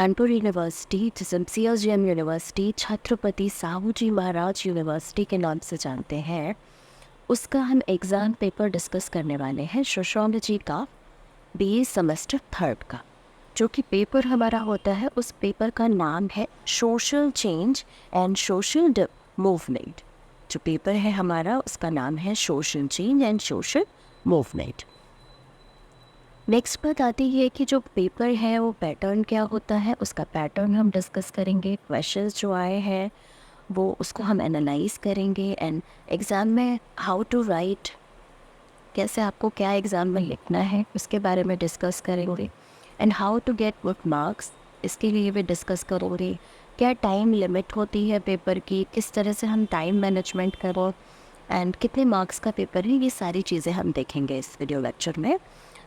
Kanpur university, जिसे CSGM university, Chhatrapati Sahuji महाराज university के नाम से जानते हैं, उसका हम एग्ज़ाम पेपर डिस्कस करने वाले हैं सोशियोलॉजी का BA सेमेस्टर 3 का। जो कि पेपर हमारा होता है, उस पेपर का नाम है social change and social movement. जो पेपर है हमारा, उसका नाम है social change and social movement. Next बात आती है कि जो पेपर है वो पैटर्न क्या होता है, उसका पैटर्न हम डिस्कस करेंगे। क्वेश्चंस जो आए हैं वो उसको हम एनालाइज करेंगे एंड एग्ज़ाम में हाउ टू राइट, कैसे आपको क्या एग्ज़ाम में लिखना है उसके बारे में डिस्कस करेंगे। And how to get good marks, इसके लिए भी डिस्कस करोगे। क्या टाइम लिमिट होती है पेपर की, किस तरह से हम टाइम मैनेजमेंट करो एंड कितने मार्क्स का पेपर है, ये सारी चीज़ें हम देखेंगे इस वीडियो लेक्चर में।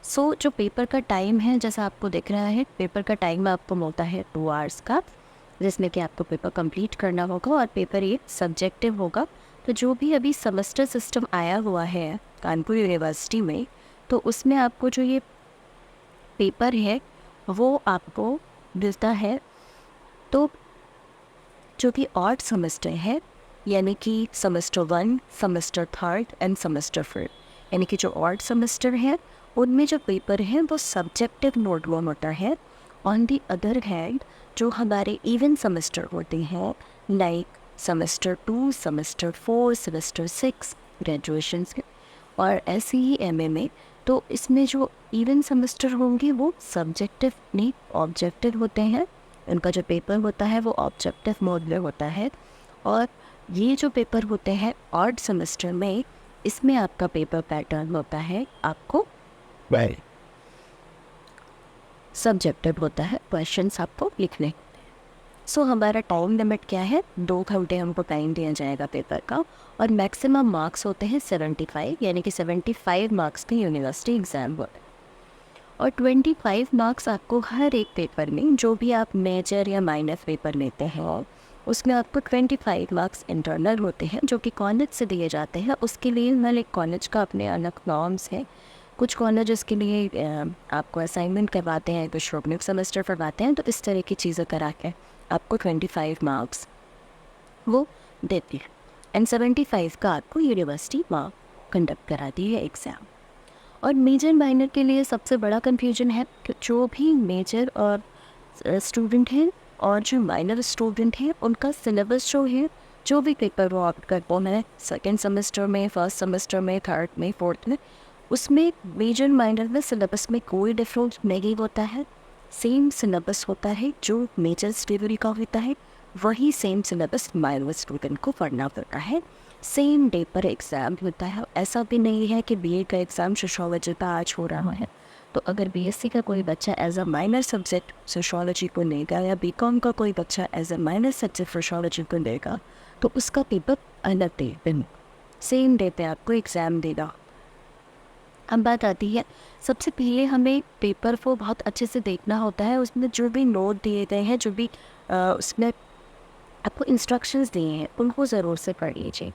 सो जो पेपर का टाइम है, जैसा आपको दिख रहा है, पेपर का टाइम आपको मिलता है 2 आवर्स का, जिसमें कि आपको पेपर कंप्लीट करना होगा और पेपर ये सब्जेक्टिव होगा। तो जो भी अभी सेमेस्टर सिस्टम आया हुआ है कानपुर यूनिवर्सिटी में, तो उसमें आपको जो ये पेपर है वो आपको मिलता है। तो जो कि ऑड सेमेस्टर है, यानी कि सेमेस्टर 1, सेमेस्टर 3 एंड सेमेस्टर 4, यानी कि जो ऑड सेमेस्टर है उनमें जो पेपर है वो सब्जेक्टिव नोट वो होता है। ऑन दी अदर हैंड जो हमारे इवन सेमेस्टर होते हैं, like semester 2, semester 4, semester 6 graduation के, और ऐसे ही MA में, तो इसमें जो इवन सेमेस्टर होंगे वो सब्जेक्टिव नहीं ऑब्जेक्टिव होते हैं। उनका जो पेपर होता है वो ऑब्जेक्टिव मोड में होता है। और ये जो पेपर होते हैं ऑड सेमेस्टर में, इसमें आपका पेपर पैटर्न होता है, आपको सब्जेक्टिव होता है, क्वेश्चंस आपको लिखने। सो हमारा टाइम लिमिट क्या है, 2 घंटे हमको टाइम दिया जाएगा पेपर का, और मैक्सिमम मार्क्स होते हैं 75, यानी कि 75 मार्क्स के यूनिवर्सिटी एग्ज़ाम होता है। और 25 मार्क्स आपको हर एक पेपर में, जो भी आप मेजर या माइनर पेपर लेते हैं, उसमें आपको 25 मार्क्स इंटरनल होते हैं, जो कि कॉलेज से दिए जाते हैं। उसके लिए हर एक कॉलेज का अपने अलग नॉर्म्स हैं। कुछ कॉलेजेस के लिए आपको असाइनमेंट करवाते हैं, कुछ रोबनिक सेमेस्टर करवाते हैं, तो इस तरह की चीज़ें करा के आपको 25 मार्क्स वो देती है। एंड 75 का आपको यूनिवर्सिटी मार्क कंडक्ट कराती है एग्ज़ाम। और मेजर माइनर के लिए सबसे बड़ा कन्फ्यूजन है कि जो भी मेजर और स्टूडेंट हैं और जो माइनर स्टूडेंट हैं, उनका सिलेबस जो है, जो भी पेपर वो ऑप्ट कर वो है सेकेंड सेमेस्टर में, फर्स्ट सेमेस्टर में, थर्ड में, फोर्थ में, उसमें मेजर माइनर में सिलेबस में कोई डिफरेंस नहीं होता है। सेम सिलेबस होता है, जो मेजर स्टूडेंट का होता है वही सेम सिलेबस माइनर स्टूडेंट को पढ़ना पड़ता है। सेम डे पर एग्ज़ाम होता है। ऐसा भी नहीं है कि BA का एग्ज़ाम सोशियोलॉजी का आज हो रहा है, तो अगर BSc का कोई बच्चा as a minor subject sociology को लेगा, या BCom का कोई बच्चा as a minor subject sociology को लेगा, तो उसका पेपर अलग डे पे, सेम डे पे आपको एग्ज़ाम देगा। अब बात आती है, सबसे पहले हमें पेपर को बहुत अच्छे से देखना होता है। उसमें जो भी नोट दिए गए हैं, जो भी उसमें आपको इंस्ट्रक्शंस दिए हैं, उनको ज़रूर से पढ़ लीजिए।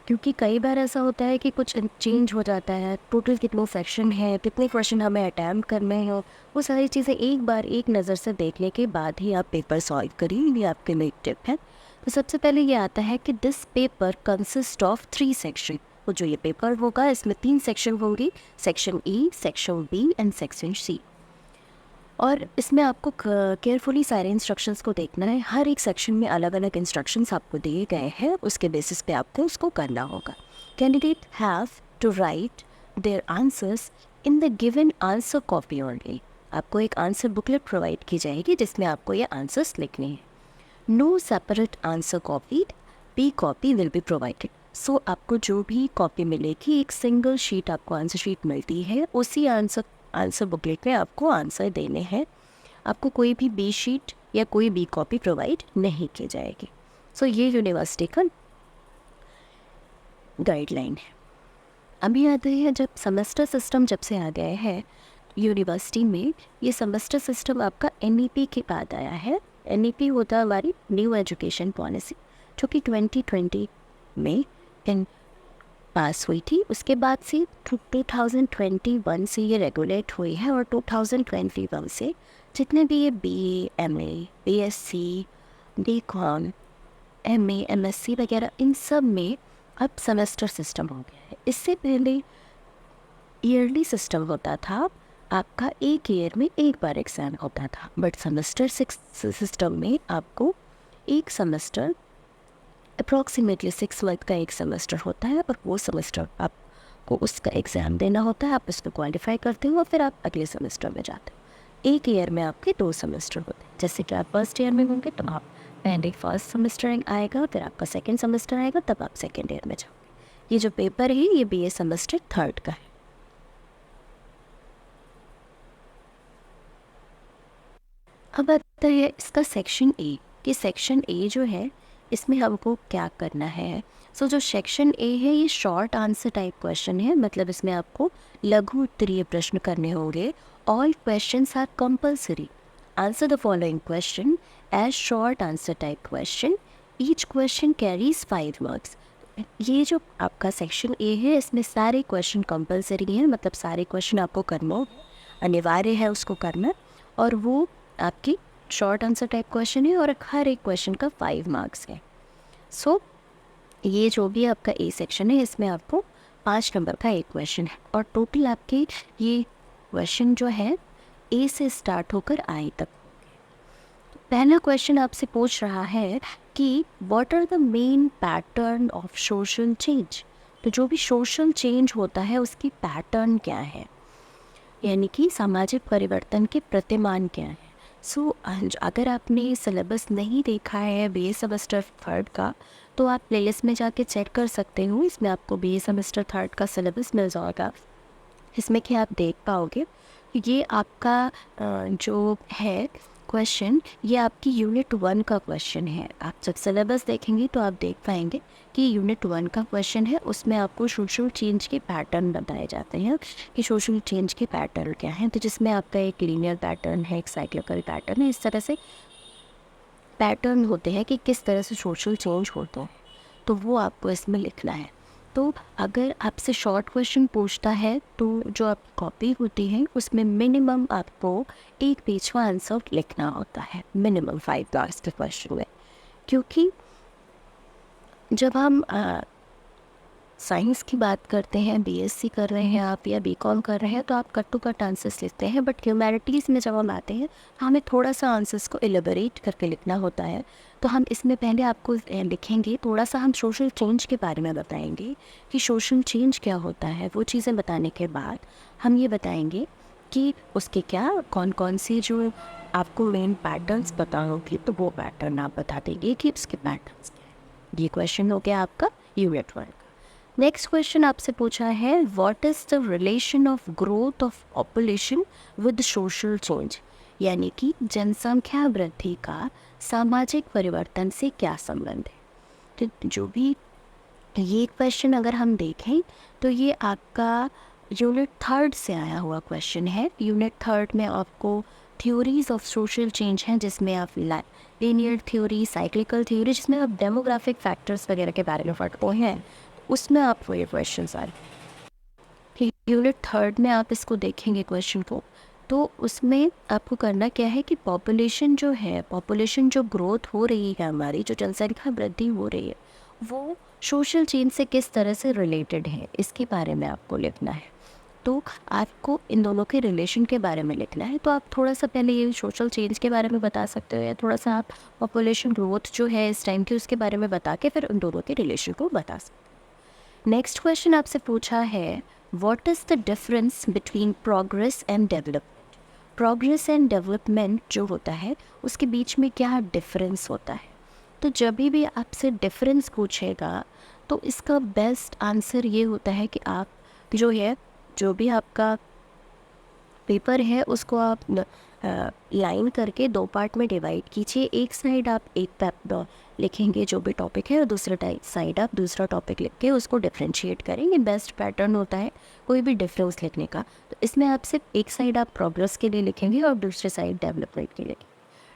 क्योंकि कई बार ऐसा होता है कि कुछ चेंज हो जाता है, टोटल कितने सेक्शन हैं, कितने क्वेश्चन हमें अटैम्प्ट करने हैं, वो सारी चीज़ें एक बार एक नज़र से देखने के बाद ही आप पेपर सॉल्व करिए। ये आपके लिए टिप है। तो सबसे पहले ये आता है कि this paper consist of 3 section. वो जो ये पेपर होगा, इसमें 3 सेक्शन होंगी, section E, section B and section C। और इसमें आपको केयरफुली सारे इंस्ट्रक्शंस को देखना है। हर एक सेक्शन में अलग अलग इंस्ट्रक्शंस आपको दिए गए हैं, उसके बेसिस पे आपको उसको करना होगा। Candidate have to write their answers in the given answer copy only. आपको एक आंसर बुकलेट प्रोवाइड की जाएगी जिसमें आपको ये आंसर्स लिखने हैं। No separate answer copy, B copy will be provided. So आपको जो भी कॉपी मिलेगी, एक सिंगल शीट आपको आंसर शीट मिलती है, उसी आंसर बुकलेट में आपको आंसर देने हैं। आपको कोई भी B शीट या कोई B कॉपी प्रोवाइड नहीं की जाएगी। सो ये यूनिवर्सिटी का गाइडलाइन है। अभी आते हैं, जब सेमेस्टर सिस्टम जब से आ गए हैं यूनिवर्सिटी में, ये सेमेस्टर सिस्टम आपका NEP के बाद आया है। NEP होता है हमारी न्यू एजुकेशन पॉलिसी, जो कि 2020 में पास हुई थी। उसके बाद से 2021 से ये रेगुलेट हुई है और 2021 से जितने भी ये BA, MA, BSc, BCom, MA, MSc वगैरह इन सब में अब सेमेस्टर सिस्टम हो गया है। इससे पहले ईयरली सिस्टम होता था, आपका एक ईयर में एक बार एग्ज़ाम होता था, बट सेमेस्टर सिस्टम में आपको एक सेमेस्टर अप्रॉक्सीमेटली 6 मंथ का एक सेमेस्टर होता है और वो सेमेस्टर आपको उसका एग्ज़ाम देना होता है, आप उसको क्वालिफाई करते हो और फिर आप अगले सेमेस्टर में जाते हो। एक ईयर में आपके 2 सेमेस्टर होते हैं। जैसे कि आप फर्स्ट ईयर में होंगे तो आप पहले फर्स्ट सेमेस्टर आएगा, फिर आपका सेकेंड सेमेस्टर आएगा, तब आप सेकेंड ईयर में जाओगे। ये जो पेपर है ये BA सेमेस्टर 3rd का है। अब आता है इसका सेक्शन ए, कि सेक्शन ए जो है इसमें हमको क्या करना है। सो जो सेक्शन ए है ये शॉर्ट आंसर टाइप क्वेश्चन है, मतलब इसमें आपको लघु उत्तरीय प्रश्न करने होंगे। All questions are compulsory. Answer the following question as short answer type question. Each question carries 5 marks. ये जो आपका सेक्शन ए है इसमें सारे क्वेश्चन कंपल्सरी हैं, मतलब सारे क्वेश्चन आपको करना अनिवार्य है उसको करना, और वो आपकी शॉर्ट आंसर टाइप क्वेश्चन है और हर एक क्वेश्चन का 5 मार्क्स है। सो ये जो भी आपका ए सेक्शन है इसमें आपको 5 नंबर का एक क्वेश्चन है और टोटल आपके ये क्वेश्चन जो है ए से स्टार्ट होकर आई तक। पहला क्वेश्चन आपसे पूछ रहा है कि what are the main pattern of social change. तो जो भी सोशल चेंज होता है उसकी पैटर्न क्या है, यानी कि सामाजिक परिवर्तन के प्रतिमान क्या है। सो अगर आपने सिलेबस नहीं देखा है BA सेमेस्टर 3rd का तो आप प्लेलिस्ट में जाके चेक कर सकते हो। इसमें आपको BA सेमेस्टर 3rd का सिलेबस मिल जाएगा, इसमें कि आप देख पाओगे ये आपका जो है क्वेश्चन ये आपकी यूनिट 1 का क्वेश्चन है। आप जब सिलेबस देखेंगे तो आप देख पाएंगे कि यूनिट 1 का क्वेश्चन है, उसमें आपको सोशल चेंज के पैटर्न बताए जाते हैं कि सोशल चेंज के पैटर्न क्या हैं। तो जिसमें आपका एक लीनियर पैटर्न है, एक साइक्लिकल पैटर्न है, इस तरह से पैटर्न होते हैं कि किस तरह से सोशल चेंज होता है, तो वो आपको इसमें लिखना है। तो अगर आपसे शॉर्ट क्वेश्चन पूछता है तो जो आपकी कॉपी होती है उसमें मिनिमम आपको एक पेज का आंसर लिखना होता है, मिनिमम 5 मार्क्स के क्वेश्चन में। क्योंकि जब हम साइंस की बात करते हैं, BSc कर रहे हैं आप या BCom कर रहे हैं तो आप कट टू कट आंसर्स लिखते हैं, बट ह्यूमैनिटीज़ में जब हम आते हैं तो हमें थोड़ा सा आंसर्स को एलिबरेट करके लिखना होता है। तो हम इसमें पहले आपको लिखेंगे, थोड़ा सा हम सोशल चेंज के बारे में बताएंगे कि सोशल चेंज क्या होता है। वो चीज़ें बताने के बाद हम ये बताएंगे कि उसके क्या कौन कौन सी जो आपको मेन पैटर्न्स बताओगे तो वो पैटर्न आप बता देंगे कि उसके पैटर्न्स क्या है। ये क्वेश्चन हो गया आपका यूनिट 1। नेक्स्ट क्वेश्चन आपसे पूछा है what is the relation of growth of population with social change, यानी कि जनसंख्या वृद्धि का सामाजिक परिवर्तन से क्या संबंध है। तो जो भी ये क्वेश्चन अगर हम देखें तो ये आपका यूनिट 3rd से आया हुआ क्वेश्चन है। यूनिट 3rd में आपको थ्योरीज ऑफ सोशल चेंज हैं, जिसमें आप लीनियर थ्योरी, साइक्लिकल थ्योरी, जिसमें आप डेमोग्राफिक फैक्टर्स वगैरह के बारे में पढ़ते हैं, उसमें आपको ये क्वेश्चन आ रहे। यूनिट 3rd में आप इसको देखेंगे क्वेश्चन को, तो उसमें आपको करना क्या है कि पॉपुलेशन जो है, पॉपुलेशन जो ग्रोथ हो रही है हमारी, जो जनसंख्या वृद्धि हो रही है, वो सोशल चेंज से किस तरह से रिलेटेड है, इसके बारे में आपको लिखना है। तो आपको इन दोनों के रिलेशन के बारे में लिखना है। तो आप थोड़ा सा पहले ये सोशल चेंज के बारे में बता सकते हो, या थोड़ा सा आप पॉपुलेशन ग्रोथ जो है इस टाइम की उसके बारे में बता के फिर उन दोनों के रिलेशन को बता सकते हो। नेक्स्ट क्वेश्चन आपसे पूछा है what is the difference between progress and development. Progress and development जो होता है उसके बीच में क्या डिफरेंस होता है। तो जब भी आपसे डिफरेंस पूछेगा तो इसका बेस्ट आंसर ये होता है कि आप जो है, जो भी आपका पेपर है उसको आप लाइन करके 2 पार्ट में डिवाइड कीजिए। एक साइड आप एक लिखेंगे जो भी टॉपिक है और दूसरा साइड आप दूसरा टॉपिक लिख के उसको डिफ्रेंशिएट करेंगे। बेस्ट पैटर्न होता है कोई भी डिफरेंस लिखने का। तो इसमें आप सिर्फ एक साइड आप प्रोग्रेस के लिए लिखेंगे और दूसरे साइड डेवलपमेंट के लिए।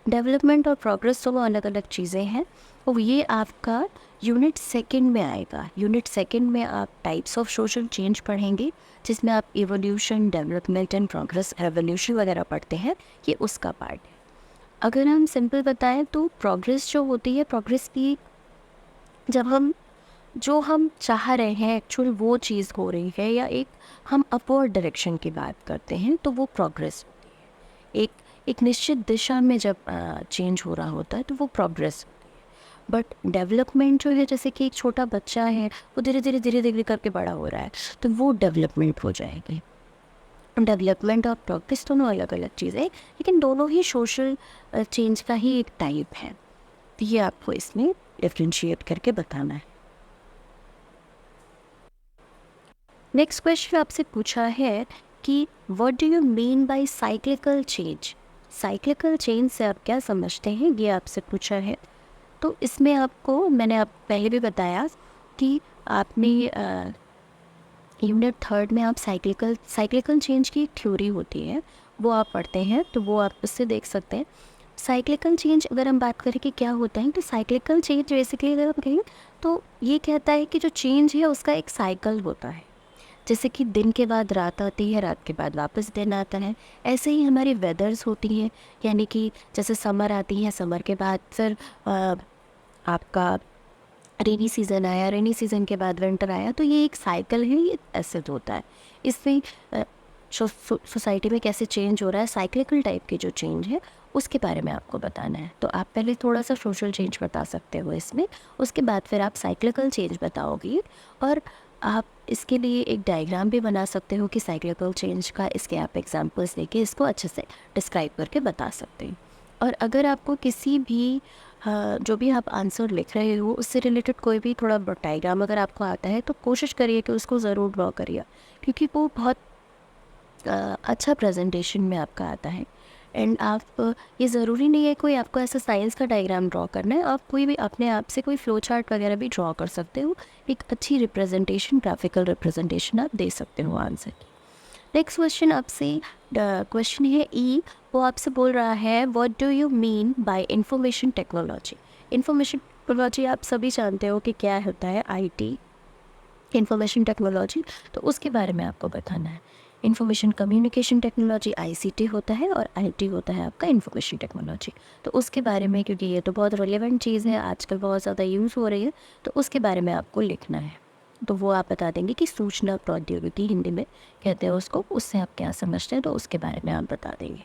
डेवलपमेंट और प्रोग्रेस दोनों अलग अलग चीज़ें हैं, और ये आपका यूनिट सेकंड में आएगा। यूनिट सेकंड में आप टाइप्स ऑफ सोशल चेंज पढ़ेंगे, जिसमें आप evolution, development and progress, revolution वगैरह पढ़ते हैं, ये उसका पार्ट है। अगर हम सिंपल बताएं तो प्रोग्रेस जो होती है, प्रोग्रेस की जब हम जो हम चाह रहे हैं एक्चुअल वो चीज़ हो रही है, या एक हम अपवर्ड डायरेक्शन की बात करते हैं, तो वो प्रोग्रेस होती है। एक निश्चित दिशा में जब चेंज हो रहा होता है तो वो प्रोग्रेस होती है। बट डेवलपमेंट जो है, जैसे कि एक छोटा बच्चा है, वो धीरे धीरे करके बड़ा हो रहा है, तो वो डेवलपमेंट हो जाएगी। डेवलपमेंट और प्रोग्रेस दोनों अलग अलग चीज़ें, लेकिन दोनों ही सोशल चेंज का ही एक टाइप है। तो ये आपको इसमें डिफ्रेंशिएट करके बताना है। नेक्स्ट क्वेश्चन आपसे पूछा है कि what do you mean by cyclical change. Cyclical change से आप क्या समझते हैं, ये आपसे पूछा है। तो इसमें आपको मैंने आप पहले भी बताया कि आपने यूनिट थर्ड में आप साइक्लिकल चेंज की एक थ्योरी होती है, वो आप पढ़ते हैं, तो वो आप उससे देख सकते हैं। साइक्लिकल चेंज अगर हम बात करें कि क्या होता है, तो साइक्लिकल चेंज बेसिकली अगर हम कहें तो ये कहता है कि जो चेंज है उसका एक साइकिल होता है। जैसे कि दिन के बाद रात आती है, रात के बाद वापस दिन आता है, ऐसे ही हमारी वेदर्स होती हैं। यानी कि जैसे समर आती है, समर के बाद फिर आपका रेनी सीज़न आया, रेनी सीज़न के बाद विंटर आया, तो ये एक साइकिल है, ये ऐसे होता है। इसमें सोसाइटी में कैसे चेंज हो रहा है, साइक्लिकल टाइप के जो चेंज है उसके बारे में आपको बताना है। तो आप पहले थोड़ा सा सोशल चेंज बता सकते हो इसमें, उसके बाद फिर आप साइक्लिकल चेंज बताओगे, और आप इसके लिए एक डायग्राम भी बना सकते हो कि साइक्लिकल चेंज का, इसके आप एग्जांपल्स लेके इसको अच्छे से डिस्क्राइब करके बता सकते हैं। और अगर आपको किसी भी जो भी आप आंसर लिख रहे हो उससे रिलेटेड कोई भी थोड़ा डायग्राम अगर आपको आता है, तो कोशिश करिए कि उसको ज़रूर ड्रॉ करिए, क्योंकि वो बहुत अच्छा प्रेजेंटेशन में आपका आता है। एंड आप ये ज़रूरी नहीं है कोई आपको ऐसा साइंस का डायग्राम ड्रॉ करना है, आप कोई भी अपने आप से कोई फ्लो चार्ट वगैरह भी ड्रॉ कर सकते हो। एक अच्छी रिप्रेजेंटेशन, ग्राफिकल रिप्रेजेंटेशन आप दे सकते हो आंसर की। नेक्स्ट क्वेश्चन आपसे क्वेश्चन है ई, वो आपसे बोल रहा है what do you mean by information technology. Information technology आप सभी जानते हो कि क्या होता है, आईटी, इंफॉर्मेशन टेक्नोलॉजी, तो उसके बारे में आपको बताना है। इंफॉर्मेशन कम्युनिकेशन टेक्नोलॉजी आईसीटी होता है, और आईटी होता है आपका इंफॉर्मेशन टेक्नोलॉजी। तो उसके बारे में, क्योंकि ये तो बहुत रिलेवेंट चीज़ है, आजकल बहुत ज़्यादा यूज़ हो रही है, तो उसके बारे में आपको लिखना है। तो वो आप बता देंगे कि सूचना प्रौद्योगिकी हिंदी में कहते हैं उसको, उससे आप क्या समझते हैं, तो उसके बारे में आप बता देंगे।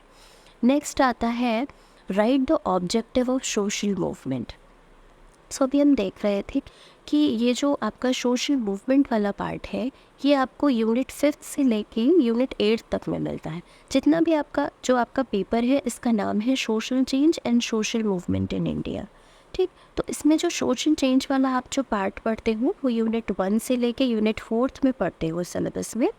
नेक्स्ट आता है write the objective of social movement. So अभी हम देख रहे थे कि ये जो आपका सोशल मूवमेंट वाला पार्ट है, ये आपको यूनिट 5 से लेके यूनिट 8 तक में मिलता है। जितना भी आपका पेपर है, इसका नाम है social change and social movement in India. ठीक, तो इसमें जो सोशल चेंज वाला आप जो पार्ट पढ़ते हो वो यूनिट 1 से लेके यूनिट 4 में पढ़ते हो सिलेबस में,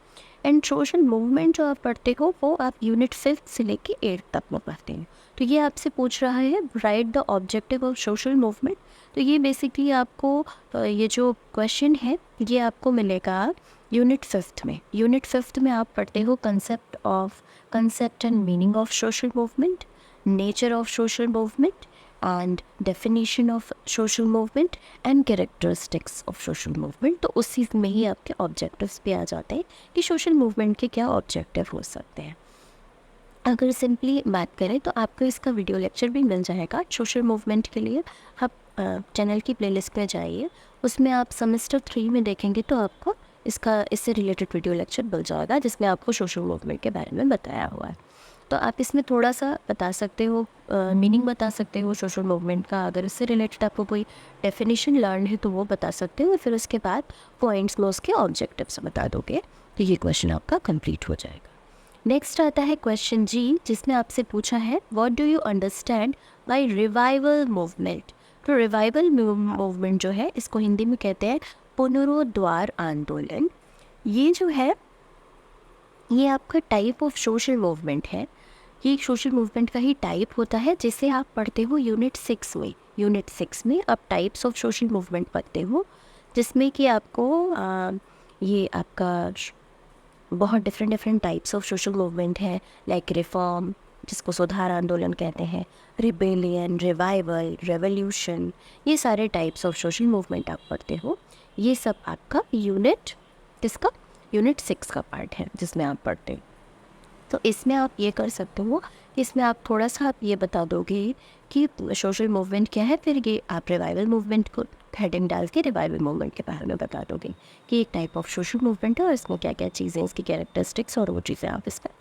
एंड सोशल मूवमेंट जो आप पढ़ते हो वो आप यूनिट 5 से लेके 8 तक में पढ़ते हो। तो ये आपसे पूछ रहा है write the objective of social movement. तो ये बेसिकली आपको ये जो क्वेश्चन है ये आपको मिलेगा यूनिट 5 में। यूनिट 5 में आप पढ़ते हो concept and meaning of social movement, nature of social movement, and definition of social movement, and characteristics of social movement. तो उसी में ही आपके ऑब्जेक्टिव्स भी आ जाते हैं कि सोशल मूवमेंट के क्या ऑब्जेक्टिव हो सकते हैं। अगर सिंपली बात करें तो आपको इसका वीडियो लेक्चर भी मिल जाएगा सोशल मूवमेंट के लिए। आप चैनल की प्लेलिस्ट में जाइए, उसमें आप सेमेस्टर 3 में देखेंगे तो आपको इससे रिलेटेड वीडियो लेक्चर मिल जाएगा, जिसमें आपको सोशल मूवमेंट के बारे में बताया हुआ है। तो आप इसमें थोड़ा सा बता सकते हो, मीनिंग बता सकते हो सोशल मूवमेंट का। अगर इससे रिलेटेड आपको कोई डेफिनेशन लर्न है तो वो बता सकते हो, फिर उसके बाद पॉइंट्स में उसके ऑब्जेक्टिव्स बता दोगे, तो ये क्वेश्चन आपका कंप्लीट हो जाएगा। नेक्स्ट आता है क्वेश्चन जी, जिसमें आपसे पूछा है what do you understand by revival movement. तो रिवाइवल मूवमेंट जो है, इसको हिंदी में कहते हैं पुनरुद्वार आंदोलन। ये जो है ये आपका टाइप ऑफ सोशल मूवमेंट है। ये सोशल मूवमेंट का ही टाइप होता है, जिसे आप पढ़ते हो यूनिट 6 में। यूनिट 6 में आप टाइप्स ऑफ सोशल मूवमेंट पढ़ते हो, जिसमें कि आपको ये आपका बहुत different types of social movement है, लाइक रिफॉर्म, जिसको सुधार आंदोलन कहते हैं, रिबेलियन, रिवाइवल, रेवोल्यूशन, ये सारे टाइप्स ऑफ सोशल मूवमेंट आप पढ़ते हो। ये सब आपका यूनिट किसका, यूनिट 6 का पार्ट है जिसमें आप पढ़ते हो। तो इसमें आप ये कर सकते हो, इसमें आप थोड़ा सा आप ये बता दोगे कि सोशल मूवमेंट क्या है, फिर ये आप रिवाइवल मूवमेंट को हेडिंग डाल के रिवाइवल मूवमेंट के बारे में बता दोगे कि एक टाइप ऑफ सोशल मूवमेंट है और इसमें क्या क्या चीज़ें, इसकी कैरेक्टरिस्टिक्स और वो चीज़ें आप इसमें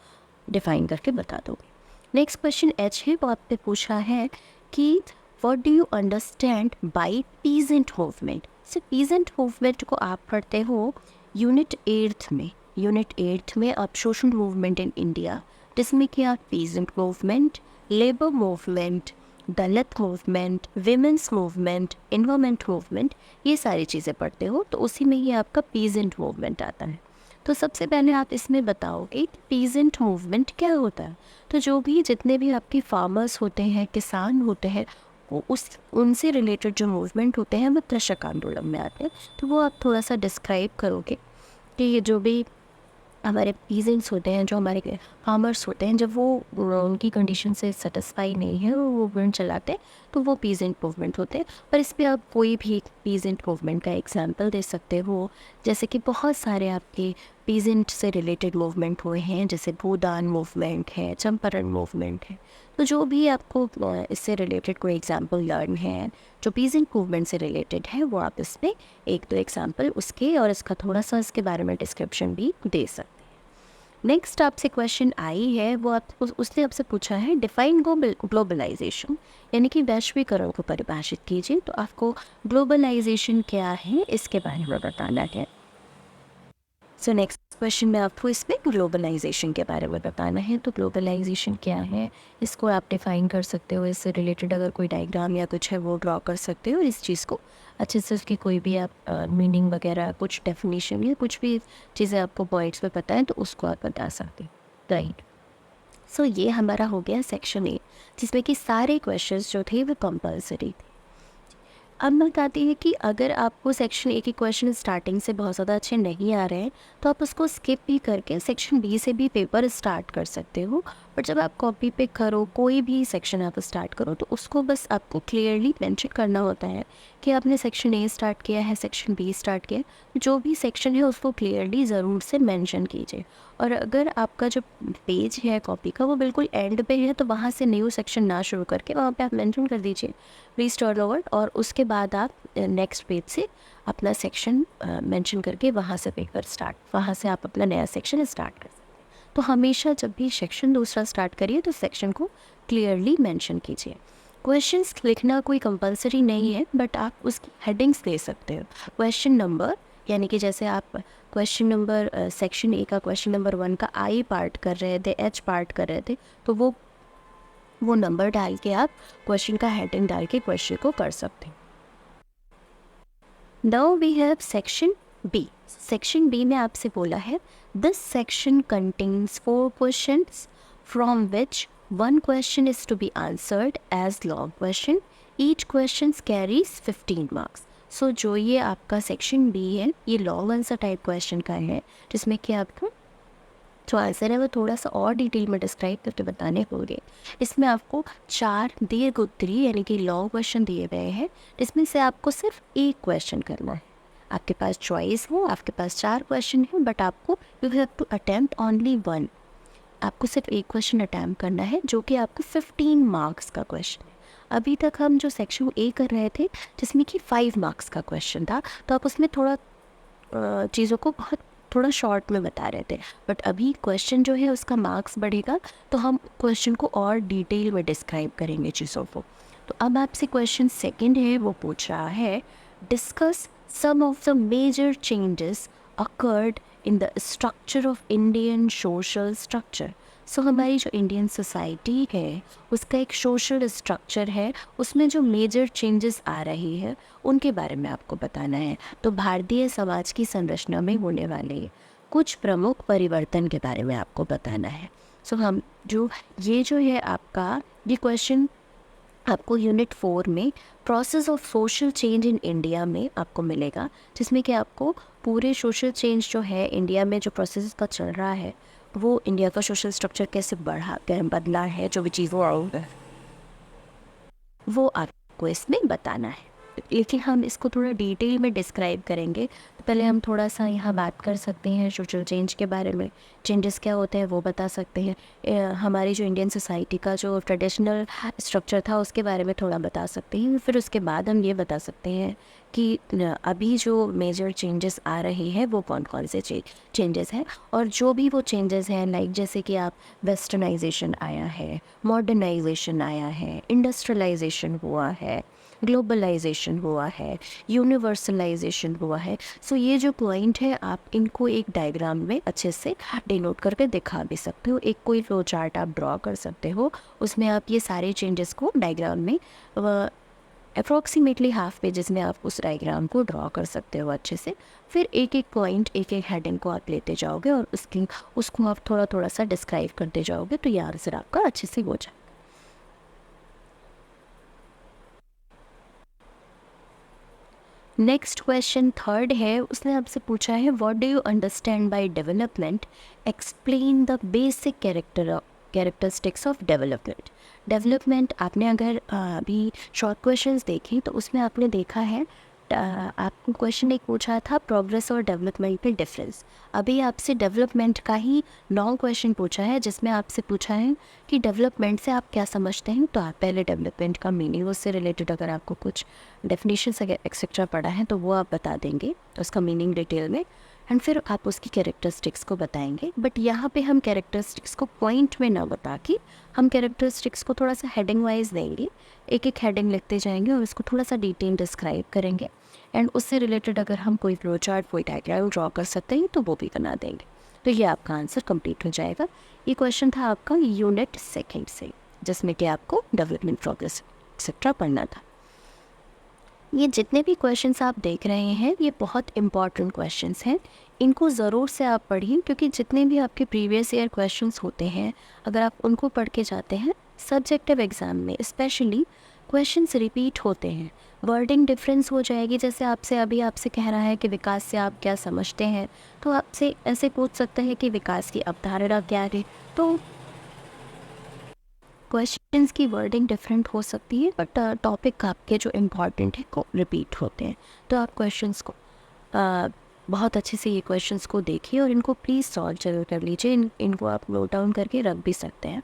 डिफाइन करके बता दोगे। नेक्स्ट क्वेश्चन एच है, वो आपने पूछा है कि what do you understand by peasant movement. So peasant movement को आप पढ़ते हो यूनिट 8 में। यूनिट 8 में आप सोशल मूवमेंट इन इंडिया, जिसमें कि आप peasant movement, labour movement, Dalit movement, women's movement, environment movement, ये सारी चीज़ें पढ़ते हो। तो उसी में ही आपका पीजेंट मूवमेंट आता है। तो सबसे पहले आप इसमें बताओगे कि पीजेंट मूवमेंट क्या होता है। तो जो भी जितने भी आपके फार्मर्स होते हैं, किसान होते हैं, वो उनसे रिलेटेड जो मूवमेंट होते हैं वो कृषक आंदोलन में आते हैं। तो वो आप थोड़ा सा डिस्क्राइब करोगे कि ये जो भी हमारे पीजेंट्स होते हैं, जो हमारे फार्मर्स होते हैं, जब वो उनकी कंडीशन से सेटिस्फाई नहीं है वो मूवमेंट चलाते हैं, तो वो पीजेंट मूवमेंट होते हैं। पर इस पर आप कोई भी पीजेंट मूवमेंट का एग्जांपल दे सकते हो, जैसे कि बहुत सारे आपके पीजेंट से रिलेटेड मूवमेंट हुए हैं, जैसे भूदान मूवमेंट है, चंपारण मूवमेंट है। तो जो भी आपको इससे रिलेटेड कोई एग्जांपल लर्न है जो पीजेंट मूवमेंट से रिलेटेड है, वो आप इसमें एक दो एग्जांपल उसके और इसका थोड़ा सा इसके बारे में डिस्क्रिप्शन भी दे सकते हैं। नेक्स्ट आपसे क्वेश्चन आई है, वो आप उसने आपसे पूछा है डिफाइन ग्लोबलाइजेशन, यानी कि वैश्वीकरण को परिभाषित कीजिए। तो आपको ग्लोबलाइजेशन क्या है इसके बारे में बताना है। सो नेक्स्ट क्वेश्चन में आपको इसमें ग्लोबलाइजेशन के बारे में बताना है। तो ग्लोबलाइजेशन क्या है इसको आप डिफ़ाइन कर सकते हो, इससे रिलेटेड अगर कोई डायग्राम या कुछ है वो ड्रॉ कर सकते हो, और इस चीज़ को अच्छे से उसकी कोई भी आप मीनिंग वगैरह कुछ डेफिनेशन या कुछ भी चीज़ें आपको पॉइंट्स में पता है तो उसको आप बता सकते हो, राइट। सो ये हमारा हो गया सेक्शन 8, जिसमें कि सारे क्वेश्चंस जो थे वो कंपलसरी थे। अब मैं बताती है कि अगर आपको सेक्शन ए के क्वेश्चन स्टार्टिंग से बहुत ज़्यादा अच्छे नहीं आ रहे हैं तो आप उसको स्किप भी करके सेक्शन बी से भी पेपर स्टार्ट कर सकते हो। बट जब आप कॉपी पे करो, कोई भी सेक्शन आप स्टार्ट करो, तो उसको बस आपको क्लियरली मेंशन करना होता है कि आपने सेक्शन ए स्टार्ट किया है, सेक्शन बी स्टार्ट किया है। जो भी सेक्शन है उसको क्लियरली ज़रूर से मेंशन कीजिए। और अगर आपका जो पेज है कॉपी का वो बिल्कुल एंड पे है, तो वहाँ से न्यू सेक्शन ना शुरू करके वहाँ पे आप मेंशन कर दीजिए प्लीज़ टर्न ओवर, और उसके बाद आप नेक्स्ट पेज से अपना सेक्शन मेंशन करके वहाँ से पेपर स्टार्ट, वहाँ से आप अपना नया सेक्शन स्टार्ट कर सकते हैं। तो हमेशा जब भी सेक्शन दूसरा स्टार्ट करिए तो सेक्शन को क्लियरली मेंशन कीजिए। क्वेश्चंस लिखना कोई कंपलसरी नहीं है, बट आप उसकी हेडिंग्स दे सकते हो। क्वेश्चन नंबर, यानी कि जैसे आप क्वेश्चन नंबर सेक्शन ए का क्वेश्चन नंबर 1 का आई पार्ट कर रहे थे, एच पार्ट कर रहे थे, तो वो नंबर डाल के आप क्वेश्चन का हेडिंग डाल के क्वेश्चन को कर सकते हैं। Now we have section B. Section B में आपसे बोला है this section contains 4 questions from which 1 question is to be answered as long question, each question carries 15 marks. So जो ये आपका सेक्शन बी है ये लॉन्ग आंसर टाइप क्वेश्चन का है, जिसमें कि आपको जो आंसर है वो थोड़ा सा और डिटेल में डिस्क्राइब करके बताने होंगे। इसमें आपको 4 दीर्घ उत्तरी यानी कि लॉन्ग क्वेश्चन दिए गए हैं, जिसमें से आपको सिर्फ एक क्वेश्चन करना है। आपके पास चॉइस हो, आपके पास 4 क्वेश्चन है, बट आपको you have to attempt only 1। आपको सिर्फ एक क्वेश्चन अटैम्प्ट करना है जो कि आपको 15 मार्क्स का क्वेश्चन है। अभी तक हम जो सेक्शन ए कर रहे थे जिसमें कि 5 मार्क्स का क्वेश्चन था, तो आप उसमें थोड़ा चीज़ों को बहुत थोड़ा शॉर्ट में बता रहे थे, बट अभी क्वेश्चन जो है उसका मार्क्स बढ़ेगा तो हम क्वेश्चन को और डिटेल में डिस्क्राइब करेंगे चीज़ों को। तो अब आपसे क्वेश्चन सेकंड है, वो पूछ रहा है discuss some of the major changes occurred in the structure of Indian social structure. So हमारी जो इंडियन सोसाइटी है उसका एक सोशल स्ट्रक्चर है, उसमें जो मेजर चेंजेस आ रही है उनके बारे में आपको बताना है। तो भारतीय समाज की संरचना में होने वाले कुछ प्रमुख परिवर्तन के बारे में आपको बताना है। सो हम जो है आपका ये क्वेश्चन आपको यूनिट 4 में process of social change in India में आपको मिलेगा, जिसमें कि आपको पूरे सोशल चेंज जो है इंडिया में जो प्रोसेस का चल रहा है वो इंडिया का सोशल स्ट्रक्चर कैसे बदला है, जो भी चीज़ वो आपको इसमें बताना है। लेकिन हम इसको थोड़ा डिटेल में डिस्क्राइब करेंगे, तो पहले हम थोड़ा सा यहाँ बात कर सकते हैं सोशल चेंज के बारे में। चेंजेस क्या होते हैं वो बता सकते हैं। हमारी जो इंडियन सोसाइटी का जो ट्रेडिशनल स्ट्रक्चर था उसके बारे में थोड़ा बता सकते हैं। फिर उसके बाद हम ये बता सकते हैं कि अभी जो मेजर चेंजेस आ रहे हैं वो कौन कौन से चेंजेस हैं, और जो भी वो चेंजेस हैं, लाइक जैसे कि आप वेस्टर्नाइजेशन आया है, मॉडर्नाइजेशन आया है, इंडस्ट्रियलाइजेशन हुआ है, ग्लोबलाइजेशन हुआ है, यूनिवर्सलाइजेशन हुआ है। सो ये जो पॉइंट है आप इनको एक डायग्राम में अच्छे से डिनोट करके दिखा भी सकते हो। एक कोई फ्लो चार्ट आप ड्रॉ कर सकते हो, उसमें आप ये सारे चेंजेस को डायग्राम में अप्रॉक्सीमेटली हाफ पेजेस में आप उस डायग्राम को ड्रॉ कर सकते हो अच्छे से। फिर एक एक पॉइंट, एक एक हेडिंग को आप लेते जाओगे और उसको आप थोड़ा थोड़ा सा डिस्क्राइब करते जाओगे, तो ये आंसर आपका अच्छे से हो जाए। नेक्स्ट क्वेश्चन थर्ड है, उसने आपसे पूछा है what do you understand by development, explain the basic characteristics of development. Development आपने अगर अभी शॉर्ट क्वेश्चंस देखे तो उसमें आपने देखा है आपको क्वेश्चन एक पूछा था प्रोग्रेस और डेवलपमेंट में डिफरेंस। अभी आपसे डेवलपमेंट का ही लॉन्ग क्वेश्चन पूछा है, जिसमें आपसे पूछा है कि डेवलपमेंट से आप क्या समझते हैं। तो आप पहले डेवलपमेंट का मीनिंग, उससे रिलेटेड अगर आपको कुछ डेफिनेशन एक्सेट्रा पढ़ा है तो वो आप बता देंगे, उसका मीनिंग डिटेल में, एंड फिर आप उसकी कैरेक्टरिस्टिक्स को बताएंगे। बट यहाँ पे हम कैरेक्टरिस्टिक्स को पॉइंट में ना बता के हम कैरेक्टरिस्टिक्स को थोड़ा सा हेडिंग वाइज देंगे, एक एक हेडिंग लिखते जाएंगे और उसको थोड़ा सा डिटेल डिस्क्राइब करेंगे, एंड उससे रिलेटेड अगर हम कोई फ्लो चार्ट, कोई डायग्राम ड्रॉ कर सकते हैं तो वो भी बना देंगे। तो ये आपका आंसर कंप्लीट हो जाएगा। ये क्वेश्चन था आपका यूनिट सेकेंड से, जिसमें कि आपको डेवलपमेंट प्रोग्रेस एक्सेट्रा पढ़ना था। ये जितने भी क्वेश्चंस आप देख रहे हैं ये बहुत इंपॉर्टेंट क्वेश्चंस हैं, इनको ज़रूर से आप पढ़िए, क्योंकि जितने भी आपके प्रीवियस ईयर क्वेश्चंस होते हैं अगर आप उनको पढ़ के जाते हैं सब्जेक्टिव एग्ज़ाम में स्पेशली क्वेश्चंस रिपीट होते हैं, वर्डिंग डिफरेंस हो जाएगी। जैसे आपसे कह रहा है कि विकास से आप क्या समझते हैं, तो आपसे ऐसे पूछ सकते हैं कि विकास की अवधारणा क्या है। तो क्वेश्चंस की वर्डिंग डिफरेंट हो सकती है, बट टॉपिक आपके जो इम्पॉर्टेंट है को रिपीट होते हैं। तो आप क्वेश्चंस को बहुत अच्छे से ये क्वेश्चंस को देखिए और इनको प्लीज़ सॉल्व जरूर कर लीजिए। इनको आप नोट डाउन करके रख भी सकते हैं।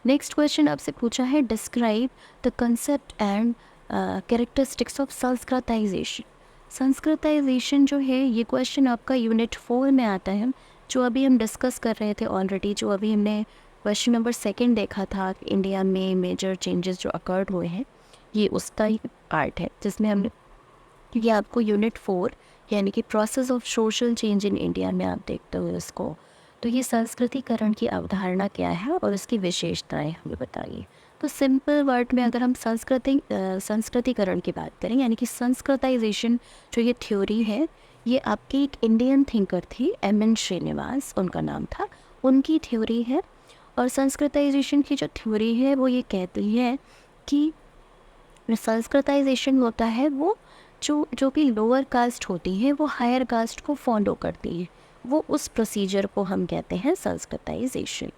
नेक्स्ट क्वेश्चन आपसे पूछा है describe the concept and characteristics of Sanskritisation. Sanskritisation जो है ये क्वेश्चन आपका यूनिट 4 में आता है, जो अभी हम डिस्कस कर रहे थे ऑलरेडी। जो अभी हमने क्वेश्चन नंबर 2 देखा था, इंडिया में मेजर चेंजेस जो अकर्ड हुए हैं, ये उसका ही पार्ट है जिसमें हमने, क्योंकि आपको यूनिट 4 यानी कि process of social change in India में आप देखते हो इसको, तो ये संस्कृतिकरण की अवधारणा क्या है और इसकी विशेषताएं हमें बताइए। तो सिंपल वर्ड में अगर हम संस्कृतिकरण की बात करें, यानी कि संस्कृताइजेशन जो ये थ्योरी है, ये आपकी एक इंडियन थिंकर थी, एम.एन. श्रीनिवास उनका नाम था, उनकी थ्योरी है। और संस्कृताइजेशन की जो थ्योरी है वो ये कहती है कि संस्कृताइजेशन होता है वो जो भी लोअर कास्ट होती है वो हायर कास्ट को फॉलो करती है, वो उस प्रोसीजर को हम कहते हैं संस्कृताइजेशन।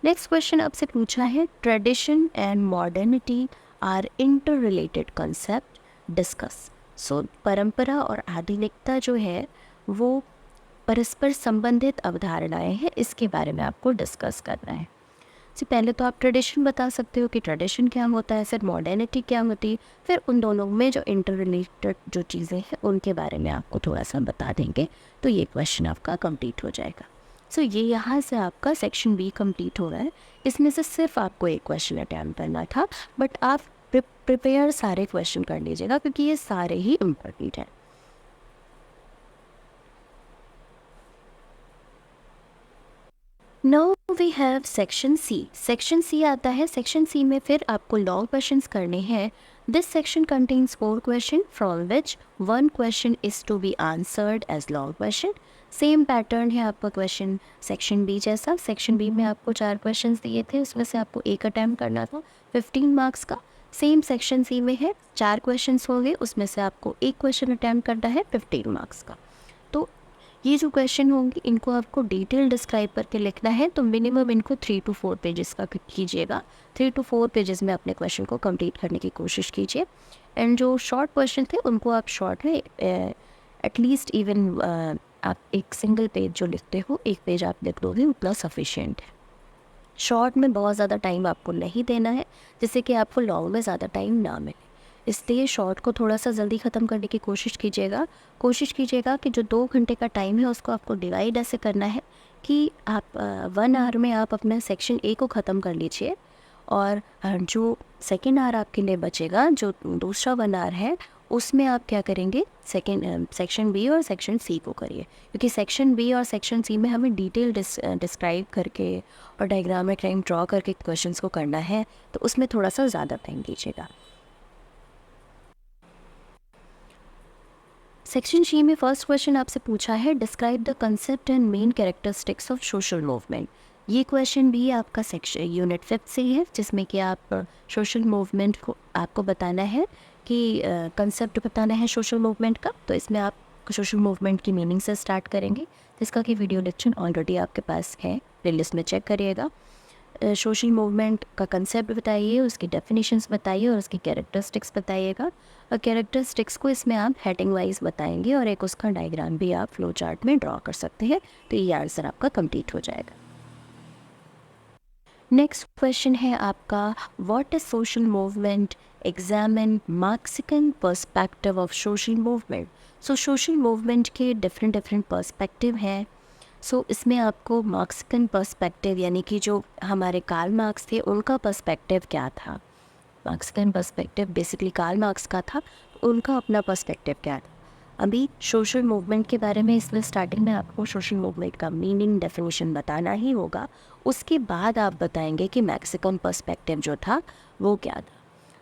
नेक्स्ट क्वेश्चन आपसे पूछा है tradition and modernity are interrelated concept, discuss. So परंपरा और आधुनिकता जो है वो परस्पर संबंधित अवधारणाएं हैं, इसके बारे में आपको डिस्कस करना है। तो पहले तो आप ट्रेडिशन बता सकते हो कि ट्रेडिशन क्या होता है, फिर मॉडर्निटी क्या होती है, फिर उन दोनों में जो इंटर रिलेटेड जो चीज़ें हैं उनके बारे में आपको थोड़ा सा बता देंगे, तो ये क्वेश्चन आपका कंप्लीट हो जाएगा। सो ये यहाँ से आपका सेक्शन बी कंप्लीट हो रहा है। इसमें से सिर्फ आपको एक क्वेश्चन अटैम्प्ट करना था, बट आप प्रिपेयर सारे क्वेश्चन कर लीजिएगा क्योंकि ये सारे ही इम्पोर्टेंट हैं। Now we have section C. Section C आता है, सेक्शन सी में फिर आपको लॉन्ग क्वेश्चंस करने हैं। This section contains 4 question from which 1 question is to be answered as long question. Same pattern है आपका क्वेश्चन सेक्शन बी जैसा। सेक्शन बी में आपको 4 क्वेश्चंस दिए थे, उसमें से आपको एक अटैम्प्ट करना था 15 मार्क्स का। सेम सेक्शन सी में है 4 क्वेश्चंस हो गए, उसमें से आपको एक क्वेश्चन अटैम्प्ट करना है 15 मार्क्स का। तो ये जो क्वेश्चन होंगे इनको आपको डिटेल डिस्क्राइब करके लिखना है, तो मिनिमम इनको 3 to 4 पेजेस का कीजिएगा। 3 to 4 पेजेस में अपने क्वेश्चन को कंप्लीट करने की कोशिश कीजिए। एंड जो शॉर्ट क्वेश्चन थे उनको आप शॉर्ट में एटलीस्ट इवन आप एक सिंगल पेज जो लिखते हो, एक पेज आप लिख दोगे उतना सफिशिएंट है। शॉर्ट में बहुत ज़्यादा टाइम आपको नहीं देना है, जिससे कि आपको लॉन्ग में ज़्यादा टाइम ना मिले। इसलिए शॉर्ट को थोड़ा सा जल्दी ख़त्म करने की कोशिश कीजिएगा। कोशिश कीजिएगा कि जो 2 घंटे का टाइम है उसको आपको डिवाइड ऐसे करना है कि आप 1 आवर में आप अपना सेक्शन ए को ख़त्म कर लीजिए, और जो सेकेंड आवर आपके लिए बचेगा, जो दूसरा 1 आवर है, उसमें आप क्या करेंगे, सेक्शन बी और सेक्शन सी को करिए, क्योंकि सेक्शन बी और सेक्शन सी में हमें डिटेल डिस्क्राइब करके और डायग्राम टाइम ड्रॉ करके क्वेश्चंस को करना है, तो उसमें थोड़ा सा ज़्यादा टाइम दीजिएगा। सेक्शन सी में फर्स्ट क्वेश्चन आपसे पूछा है, describe the concept and main characteristics of social movement. ये क्वेश्चन भी आपका सेक्शन यूनिट 5 से ही है, जिसमें कि आप सोशल मूवमेंट को आपको बताना है कि कंसेप्ट बताना है सोशल मूवमेंट का। तो इसमें आप सोशल मूवमेंट की मीनिंग से स्टार्ट करेंगे, जिसका कि वीडियो लेक्चर ऑलरेडी आपके पास है, प्लेलिस्ट में चेक करिएगा। सोशल मूवमेंट का कंसेप्ट बताइए, उसकी डेफिनेशंस बताइए और उसकी कैरेक्टरिस्टिक्स बताइएगा। और कैरेक्टरिस्टिक्स को इसमें आप हेडिंग वाइज बताएंगे और एक उसका डायग्राम भी आप फ्लो चार्ट में ड्रॉ कर सकते हैं। तो ये आंसर आपका कंप्लीट हो जाएगा। नेक्स्ट क्वेश्चन है आपका, what is social movement, examine Marxian perspective of social movement. So social movement के डिफरेंट पर्सपेक्टिव हैं। सो इसमें आपको मार्क्सिकन पर्सपेक्टिव यानी कि जो हमारे कार्ल मार्क्स थे उनका पर्सपेक्टिव क्या था। मार्क्सिकन पर्सपेक्टिव बेसिकली कार्ल मार्क्स का था, उनका अपना पर्सपेक्टिव क्या था। अभी सोशल मूवमेंट के बारे में इसमें स्टार्टिंग में आपको सोशल मूवमेंट का मीनिंग डेफिनेशन बताना ही होगा, उसके बाद आप बताएंगे कि मैक्सिकन पर्सपेक्टिव जो था वो क्या था।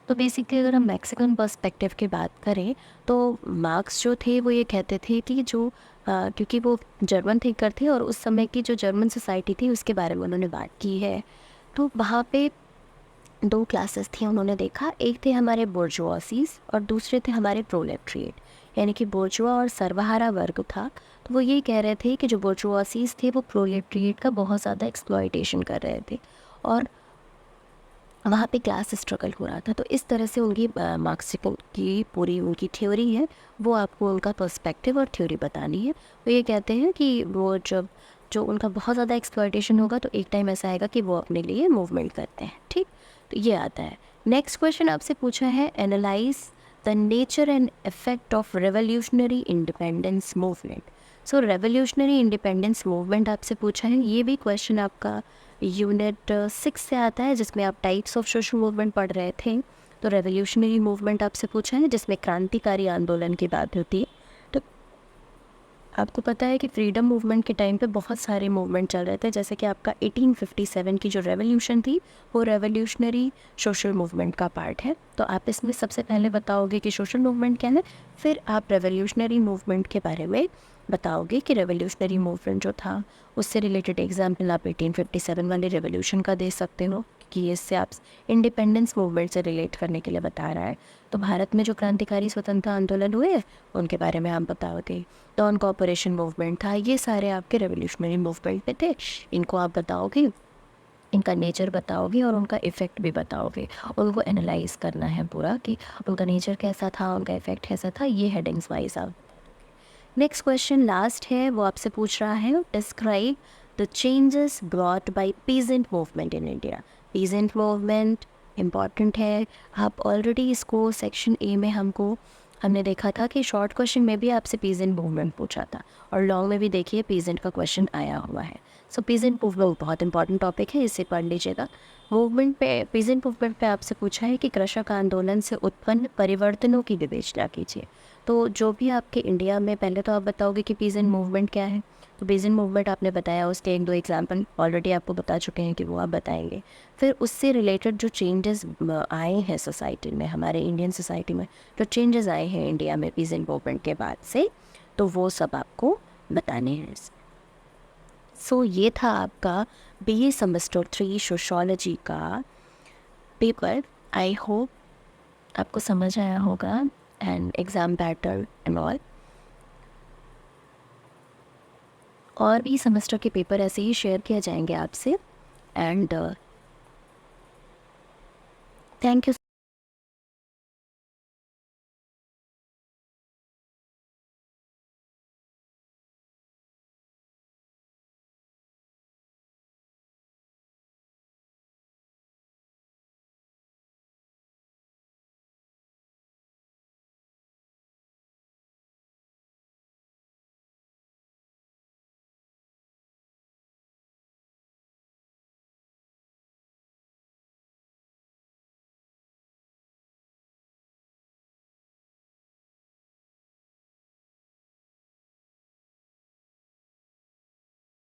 तो बेसिकली अगर हम मैक्सिकन पर्सपेक्टिव की बात करें तो मार्क्स जो थे वो ये कहते थे कि जो क्योंकि वो जर्मन थिंकर थे और उस समय की जो जर्मन सोसाइटी थी उसके बारे में उन्होंने बात की है। तो वहाँ पे 2 क्लासेस थी उन्होंने देखा, एक थे हमारे बोर्जुआसीज और दूसरे थे हमारे प्रोलेटरिएट, यानी कि बोर्जुआ और सर्वहारा वर्ग था। तो वो ये कह रहे थे कि जो बोर्जुआसीज थे वो प्रोलेटरिएट का बहुत ज़्यादा एक्सप्लॉयटेशन कर रहे थे और वहाँ पे क्लास स्ट्रगल हो रहा था। तो इस तरह से उनकी मार्क्सिकन की पूरी उनकी थ्योरी है, वो आपको उनका पर्सपेक्टिव और थ्योरी बतानी है। वो ये कहते हैं कि वो जब जो उनका बहुत ज़्यादा एक्सप्लॉयटेशन होगा तो एक टाइम ऐसा आएगा कि वो अपने लिए मूवमेंट करते हैं। ठीक, तो ये आता है। नेक्स्ट क्वेश्चन आपसे पूछा है, analyse the nature and effect of revolutionary independence movement. So revolutionary independence movement आपसे पूछा है, ये भी क्वेश्चन आपका यूनिट 6 से आता है, जिसमें आप टाइप्स ऑफ सोशल मूवमेंट पढ़ रहे थे। तो रेवोल्यूशनरी मूवमेंट आपसे पूछा है, जिसमें क्रांतिकारी आंदोलन की बात होती है। तो आपको पता है कि फ्रीडम मूवमेंट के टाइम पे बहुत सारे मूवमेंट चल रहे थे, जैसे कि आपका 1857 की जो रेवोल्यूशन थी वो रेवोल्यूशनरी सोशल मूवमेंट का पार्ट है। तो आप इसमें सबसे पहले बताओगे कि सोशल मूवमेंट क्या है, फिर आप रेवोल्यूशनरी मूवमेंट के बारे में बताओगे कि रेवोल्यूशनरी मूवमेंट जो था उससे रिलेटेड एग्जाम्पल आप 1857 वाले रेवोल्यूशन का दे सकते हो, कि इससे आप इंडिपेंडेंस मूवमेंट से रिलेट करने के लिए बता रहा है। तो भारत में जो क्रांतिकारी स्वतंत्रता आंदोलन हुए उनके बारे में आप बताओगे। नॉन कॉपरेशन मूवमेंट था, ये सारे आपके रेवोल्यूशनरी मूवमेंट पे थे। इनको आप बताओगे, इनका नेचर बताओगे और उनका इफ़ेक्ट भी बताओगे। उनको एनालाइज करना है पूरा कि उनका नेचर कैसा था, उनका इफ़ेक्ट कैसा था, ये हेडिंग्स वाइज आप। नेक्स्ट क्वेश्चन लास्ट है, वो आपसे पूछ रहा है, describe the changes brought by peasant movement in India. Peasant movement important है, आप ऑलरेडी इसको सेक्शन ए में हमने देखा था कि शॉर्ट क्वेश्चन में भी आपसे पीजेंट मूवमेंट पूछा था और लॉन्ग में भी देखिए पीजेंट का क्वेश्चन आया हुआ है। सो पीजेंट मूवमेंट बहुत इंपॉर्टेंट टॉपिक है, इसे पढ़ लीजिएगा। मूवमेंट पे पीजेंट मूवमेंट पे आपसे पूछा है कि कृषक आंदोलन से उत्पन्न परिवर्तनों की विवेचना कीजिए। तो जो भी आपके इंडिया में, पहले तो आप बताओगे कि पीजेंट मूवमेंट क्या है। तो पीजेंट मूवमेंट आपने बताया, उसके 1-2 एग्जाम्पल ऑलरेडी आपको बता चुके हैं कि वो आप बताएंगे। फिर उससे रिलेटेड जो चेंजेस आए हैं सोसाइटी में, हमारे इंडियन सोसाइटी में जो चेंजेस आए हैं इंडिया में पीजेंट मूवमेंट के बाद से, तो वो सब आपको बताने हैं। सो ये था आपका BA सेमेस्टर 3 सोशोलॉजी का पेपर। आई होप आपको समझ आया होगा and exam pattern and all. और भी सेमेस्टर के पेपर ऐसे ही शेयर किए जाएंगे आपसे। And thank you.